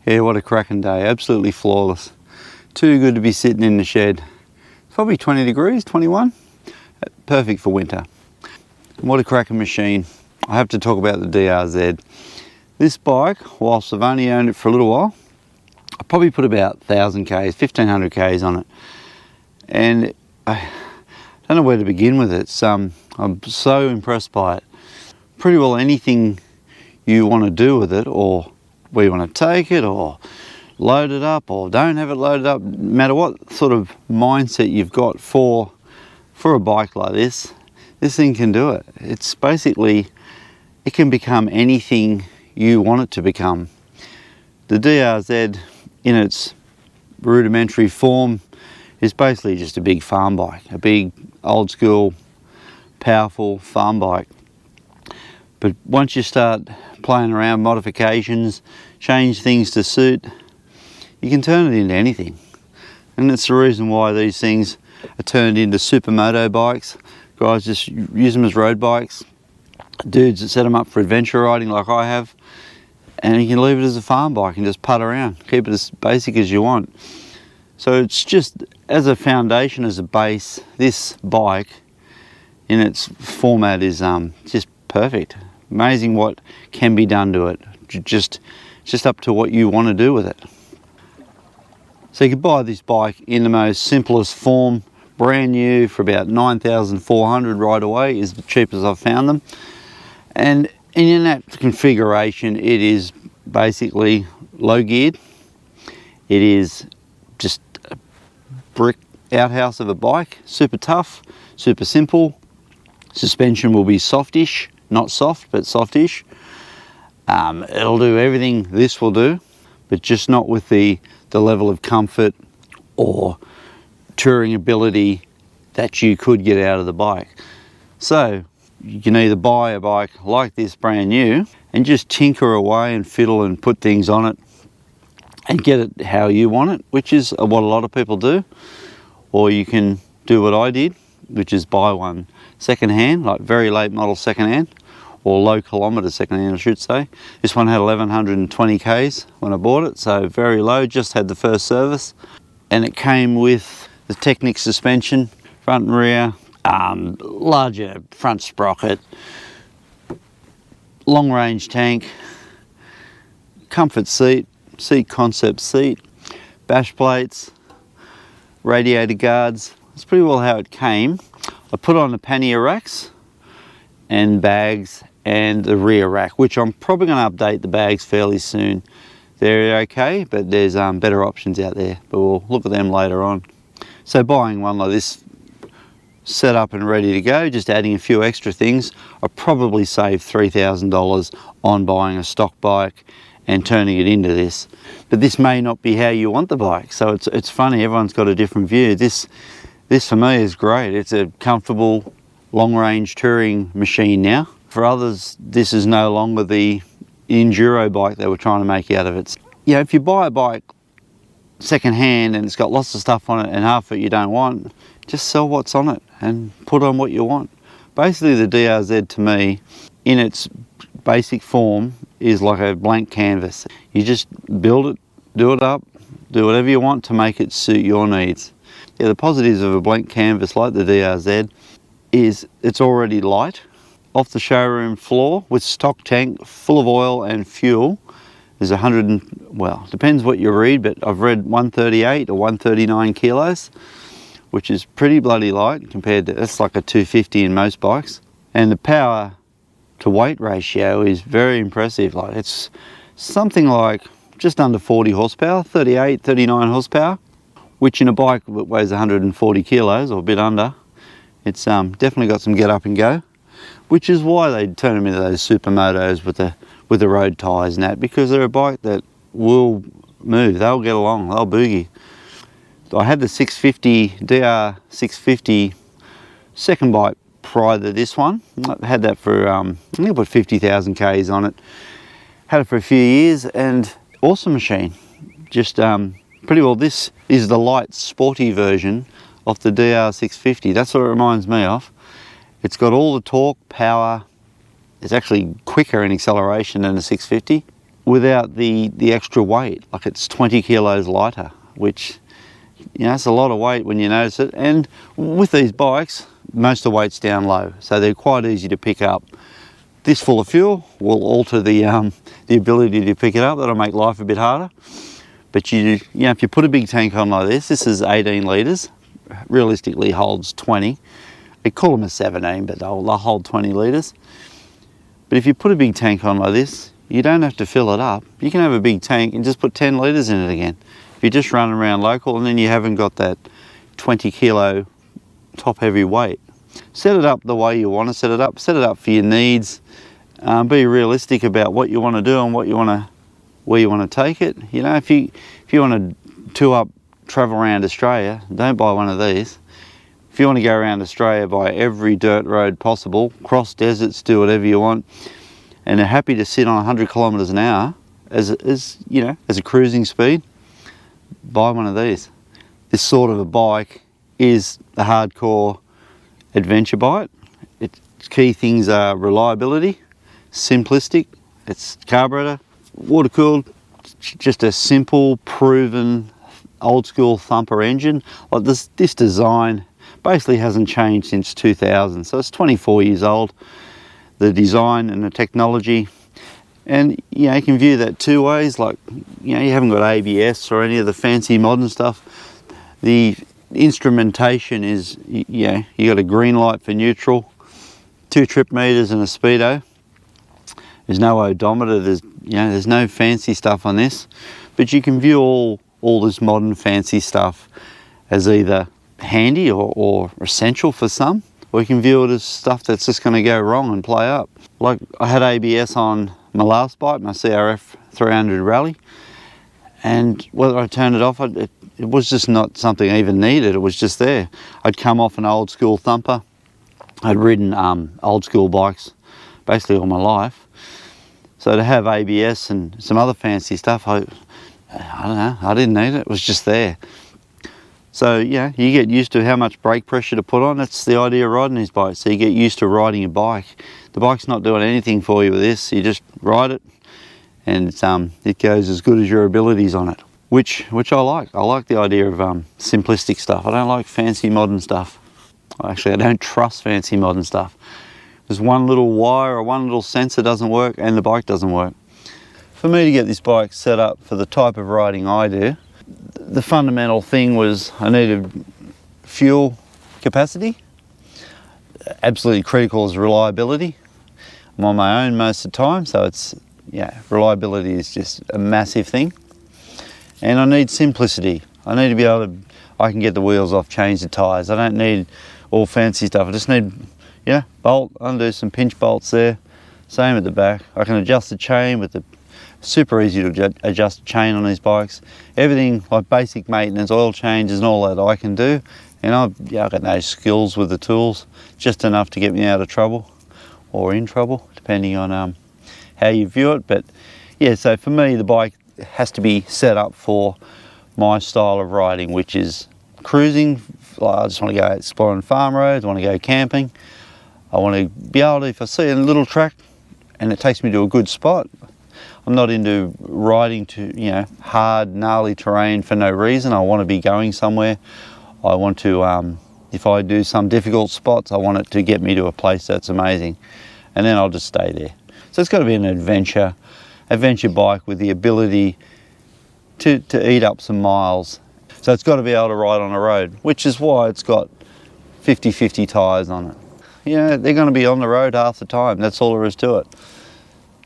Yeah, what a cracking day, absolutely flawless. Too good to be sitting in the shed. It's probably 20 degrees, 21. Perfect for winter. What a cracking machine. I have to talk about the DRZ. This bike, whilst I've only owned it for a little while, I probably put about 1,000 Ks, 1,500 Ks on it. And I don't know where to begin with it. I'm so impressed by it. Pretty well anything you want to do with it, or where you want to take it, or load it up, or don't have it loaded up, no matter what sort of mindset you've got for a bike like this thing can do it. It's basically, it can become anything you want it to become. The DRZ, in its rudimentary form, is basically just a big farm bike, a big old school powerful farm bike. But once you start playing around, modifications, change things to suit, you can turn it into anything. And that's the reason why these things are turned into supermoto bikes. Guys just use them as road bikes. Dudes that set them up for adventure riding like I have. And you can leave it as a farm bike and just putt around. Keep it as basic as you want. So it's just, as a foundation, as a base, this bike in its format is just perfect. Amazing what can be done to it. Just up to what you want to do with it. So you could buy this bike in the most simplest form, brand new, for about 9,400 right away, is the cheapest I've found them. And in that configuration, it is basically low geared. It is just a brick outhouse of a bike, super tough, super simple. Suspension will be softish, not soft, but softish. It'll do everything this will do, but just not with the level of comfort or touring ability that you could get out of the bike. So you can either buy a bike like this brand new and just tinker away and fiddle and put things on it and get it how you want it, which is what a lot of people do. Or you can do what I did, which is buy one second-hand, like very late model second-hand, or low kilometre second-hand I should say. This one had 1,120 Ks when I bought it, so very low, just had the first service. And it came with the Technic suspension, front and rear, larger front sprocket, long range tank, comfort seat concept seat, bash plates, radiator guards. That's pretty well how it came. I put on the pannier racks and bags and the rear rack, which I'm probably going to update the bags fairly soon. They're okay, but there's better options out there, but we'll look at them later on. So buying one like this, set up and ready to go, just adding a few extra things, I probably saved $3,000 on buying a stock bike and turning it into this. But this may not be how you want the bike, so it's funny, everyone's got a different view. This for me is great. It's a comfortable long-range touring machine now. For others, this is no longer the enduro bike they were trying to make out of it. You know, if you buy a bike second-hand and it's got lots of stuff on it and half of it you don't want, just sell what's on it and put on what you want. Basically, the DRZ to me, in its basic form, is like a blank canvas. You just build it, do it up, do whatever you want to make it suit your needs. Yeah, the positives of a blank canvas like the DRZ is it's already light. Off the showroom floor with stock tank full of oil and fuel is well, depends what you read, but I've read 138 or 139 kilos, which is pretty bloody light compared to, that's like a 250 in most bikes. And the power to weight ratio is very impressive. Like, it's something like just under 40 horsepower, 38, 39 horsepower, which in a bike that weighs 140 kilos or a bit under, it's definitely got some get up and go, which is why they turn them into those supermotos with the road tyres and that, because they're a bike that will move, they'll get along, they'll boogie. I had the 650, DR650 second bike prior to this one. I had that for, I think I put 50,000 Ks on it. Had it for a few years, and awesome machine. Just pretty well, this is the light sporty version of the DR650. That's what it reminds me of. It's got all the torque, power. It's actually quicker in acceleration than the 650. without the extra weight. Like, it's 20 kilos lighter, which, you know, it's a lot of weight when you notice it. And with these bikes, most of the weight's down low, so they're quite easy to pick up. This full of fuel will alter the ability to pick it up. That'll make life a bit harder. But you know, if you put a big tank on like this is 18 litres, realistically holds 20. They call them a 17, but they'll hold 20 litres. But if you put a big tank on like this, you don't have to fill it up. You can have a big tank and just put 10 litres in it again. If you're just running around local, and then you haven't got that 20 kilo top heavy weight. Set it up the way you want to set it up. Set it up for your needs. Be realistic about what you want to do and where you want to take it. You know, if you want to travel around Australia, don't buy one of these. If you want to go around Australia, buy every dirt road possible, cross deserts, do whatever you want, and are happy to sit on 100 kilometres an hour as a cruising speed, buy one of these. This sort of a bike is a hardcore adventure bike. Its key things are reliability, simplistic, it's carburetor, water cooled, just a simple, proven, old school thumper engine. Like this design basically hasn't changed since 2000, so it's 24 years old. The design and the technology, and you know, you can view that two ways. Like, you know, you haven't got ABS or any of the fancy modern stuff. The instrumentation is, you know, you got a green light for neutral, 2 trip meters and a speedo. There's no odometer, there's no fancy stuff on this, but you can view all this modern fancy stuff as either handy or essential for some, or you can view it as stuff that's just going to go wrong and play up. Like, I had ABS on my last bike, my CRF300 Rally, and whether I turned it off, it was just not something I even needed. It was just there. I'd come off an old school thumper. I'd ridden old school bikes basically all my life. So to have ABS and some other fancy stuff, I don't know, I didn't need it. It was just there. So yeah, you get used to how much brake pressure to put on. That's the idea of riding these bikes. So you get used to riding a bike. The bike's not doing anything for you with this. You just ride it, and it goes as good as your abilities on it. Which I like. I like the idea of simplistic stuff. I don't like fancy modern stuff. Actually, I don't trust fancy modern stuff. There's one little wire or one little sensor doesn't work, and the bike doesn't work. For me to get this bike set up for the type of riding I do, the fundamental thing was I needed fuel capacity. Absolutely critical is reliability. I'm on my own most of the time, so reliability is just a massive thing. And I need simplicity. I need to be able to, I can get the wheels off, change the tyres. I don't need all fancy stuff. I just need, bolt, undo some pinch bolts there. Same at the back. I can adjust the chain with the, super easy to adjust the chain on these bikes. Everything like basic maintenance, oil changes and all that I can do. And I've got no skills with the tools, just enough to get me out of trouble or in trouble, depending on how you view it. But yeah, so for me, the bike has to be set up for my style of riding, which is cruising. I just want to go exploring farm roads, I want to go camping. I want to be able to, if I see a little track and it takes me to a good spot, I'm not into riding to, hard, gnarly terrain for no reason. I want to be going somewhere. I want to, if I do some difficult spots, I want it to get me to a place that's amazing. And then I'll just stay there. So it's got to be an adventure bike with the ability to eat up some miles. So it's got to be able to ride on the road, which is why it's got 50-50 tyres on it. They're going to be on the road half the time. That's all there is to it.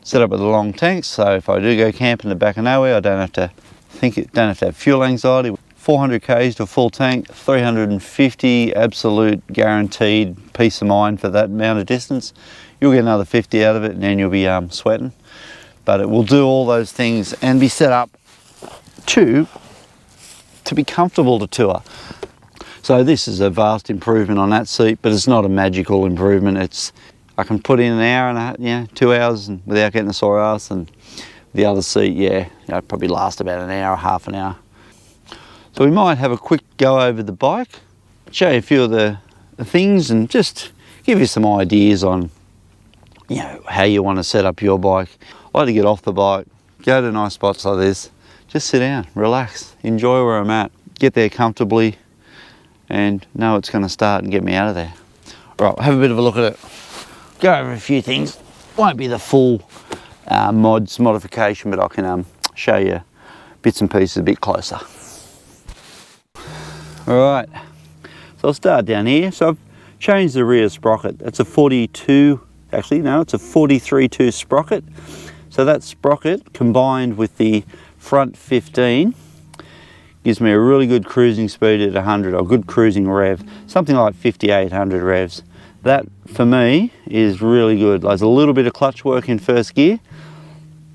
Set up with the long tanks, so if I do go camp in the back of nowhere, I don't have to have fuel anxiety. 400 k's to a full tank, 350 absolute guaranteed peace of mind for that amount of distance. You'll get another 50 out of it, and then you'll be sweating. But it will do all those things and be set up to be comfortable to tour. So this is a vast improvement on that seat, but it's not a magical improvement. I can put in an hour and a half, 2 hours without getting a sore ass, and the other seat, it'd probably last about an hour, half an hour. So we might have a quick go over the bike, show you a few of the things, and just give you some ideas on how you want to set up your bike. I like to get off the bike, go to nice spots like this, just sit down, relax, enjoy where I'm at, get there comfortably, and know it's going to start and get me out of there. Right, we'll have a bit of a look at it, go over a few things. Won't be the full modification, but I can show you bits and pieces a bit closer. Alright, so I'll start down here. So I've changed the rear sprocket. That's a 42, actually no, it's a 43.2 sprocket. So that sprocket combined with the front 15 gives me a really good cruising speed at 100, or good cruising rev, something like 5,800 revs. That for me is really good. There's a little bit of clutch work in first gear,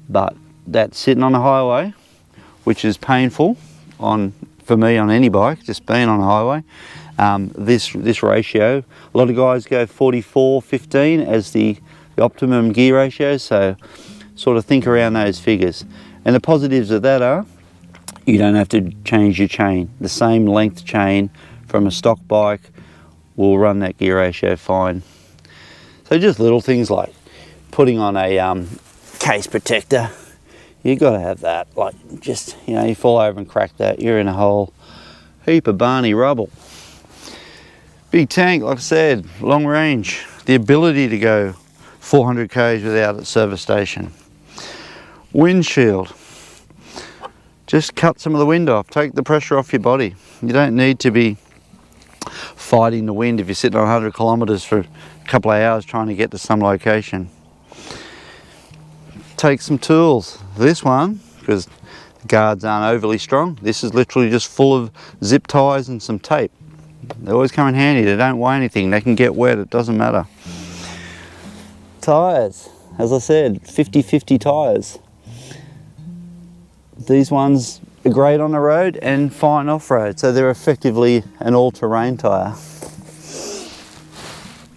but that's sitting on a highway, which is painful for me on any bike, just being on a highway. This ratio, a lot of guys go 44-15 as the optimum gear ratio, so sort of think around those figures. And the positives of that are you don't have to change your chain. The same length chain from a stock bike will run that gear ratio fine. So just little things like putting on a case protector. You got to have that. Like, just, you know, you fall over and crack that, you're in a whole heap of Barney rubble. Big tank, like I said, long range. The ability to go 400 k's without a service station. Windshield. Just cut some of the wind off, take the pressure off your body. You don't need to be fighting the wind if you're sitting on 100 kilometers for a couple of hours trying to get to some location. Take some tools. This one, because the guards aren't overly strong, this is literally just full of zip ties and some tape. They always come in handy, they don't weigh anything, they can get wet, it doesn't matter. Tyres, as I said, 50-50 tyres. These ones are great on the road and fine off-road, so they're effectively an all-terrain tyre.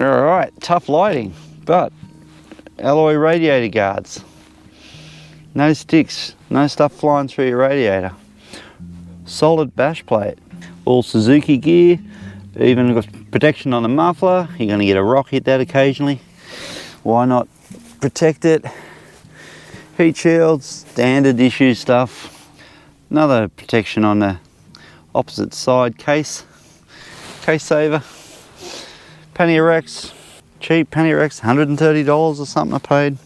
Alright, tough lighting, but alloy radiator guards. No sticks, no stuff flying through your radiator. Solid bash plate. All Suzuki gear, even got protection on the muffler. You're going to get a rock hit that occasionally. Why not protect it? Heat shields, standard issue stuff. Another protection on the opposite side case saver. Pannier racks, cheap pannier racks, $130 or something I paid.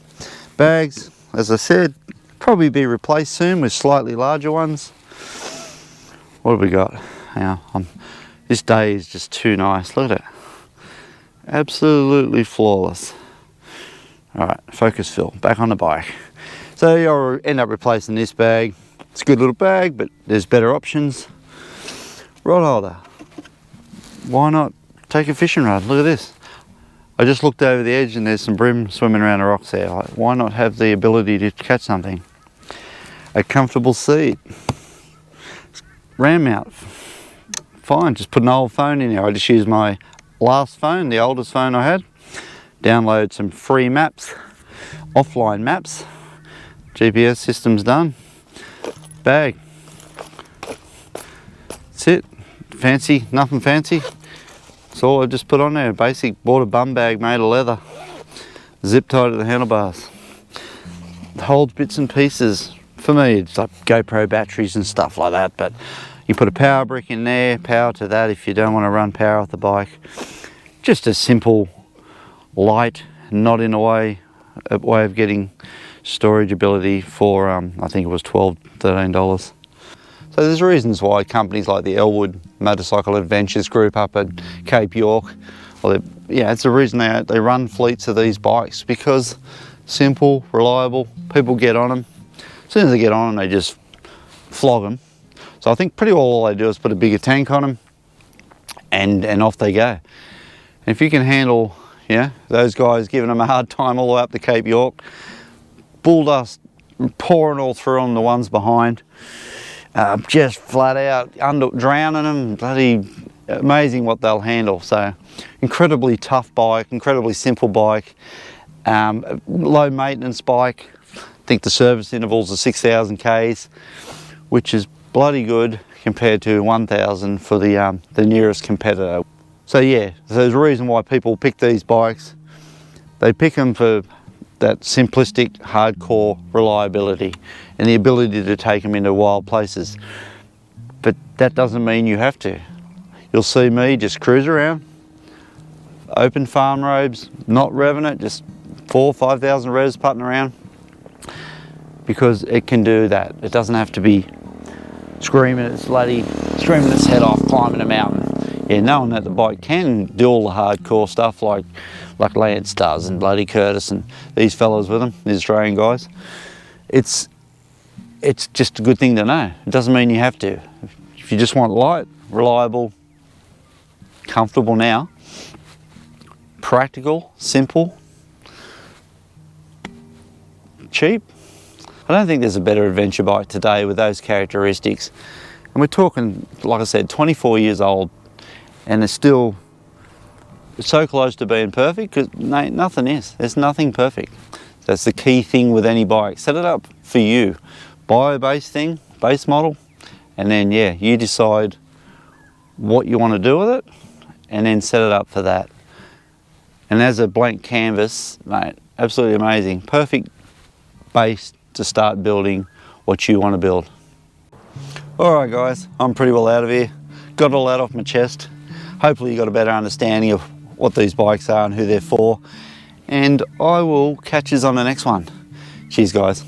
Bags, as I said, probably be replaced soon with slightly larger ones. What have we got? Now, this day is just too nice. Look at it. Absolutely flawless. Alright, focus fill, back on the bike. So you'll end up replacing this bag. It's a good little bag, but there's better options. Rod holder. Why not take a fishing rod? Look at this. I just looked over the edge and there's some bream swimming around the rocks there. Like, why not have the ability to catch something? A comfortable seat. RAM mount. Fine, just put an old phone in there. I just used my last phone, the oldest phone I had. Download some free maps, offline maps. GPS system's done. Bag. That's it. Fancy, nothing fancy. That's all I just put on there. Basic, bought a bum bag made of leather. Zip tied to the handlebars. It holds bits and pieces. For me, it's like GoPro batteries and stuff like that, but you put a power brick in there, power to that if you don't want to run power off the bike. Just a simple, light, not in a way of getting storage ability for, I think it was $12, $13. So there's reasons why companies like the Elwood Motorcycle Adventures Group up at Cape York, well, yeah, it's the reason they run fleets of these bikes, because simple, reliable, people get on them. As soon as they get on them, they just flog them. So I think pretty well all they do is put a bigger tank on them and off they go. And if you can handle, yeah, those guys giving them a hard time all the way up to Cape York, bull dust pouring all through on the ones behind, just flat out drowning them, bloody amazing what they'll handle. So incredibly tough bike, incredibly simple bike, low maintenance bike. I think the service intervals are 6,000 Ks, which is bloody good compared to 1,000 for the nearest competitor. So yeah, so there's a reason why people pick these bikes. They pick them for that simplistic, hardcore reliability and the ability to take them into wild places. But that doesn't mean you have to. You'll see me just cruise around, open farm roads, not revving it, just 4,000 or 5,000 revs putting around, because it can do that. It doesn't have to be screaming its head off, climbing a mountain. Yeah, knowing that the bike can do all the hardcore stuff like Lance does, and bloody Curtis and these fellows with them, the Australian guys. It's just a good thing to know. It doesn't mean you have to. If you just want light, reliable, comfortable now, practical, simple, cheap, I don't think there's a better adventure bike today with those characteristics. And we're talking, like I said, 24 years old, and it's still so close to being perfect, because nothing is. There's nothing perfect. That's the key thing with any bike. Set it up for you. Buy a base model, and then yeah, you decide what you want to do with it, and then set it up for that. And as a blank canvas, mate, absolutely amazing. Perfect base to start building what you want to build. Alright guys, I'm pretty well out of here. Got all that off my chest. Hopefully you got a better understanding of what these bikes are and who they're for. And I will catch you on the next one. Cheers guys.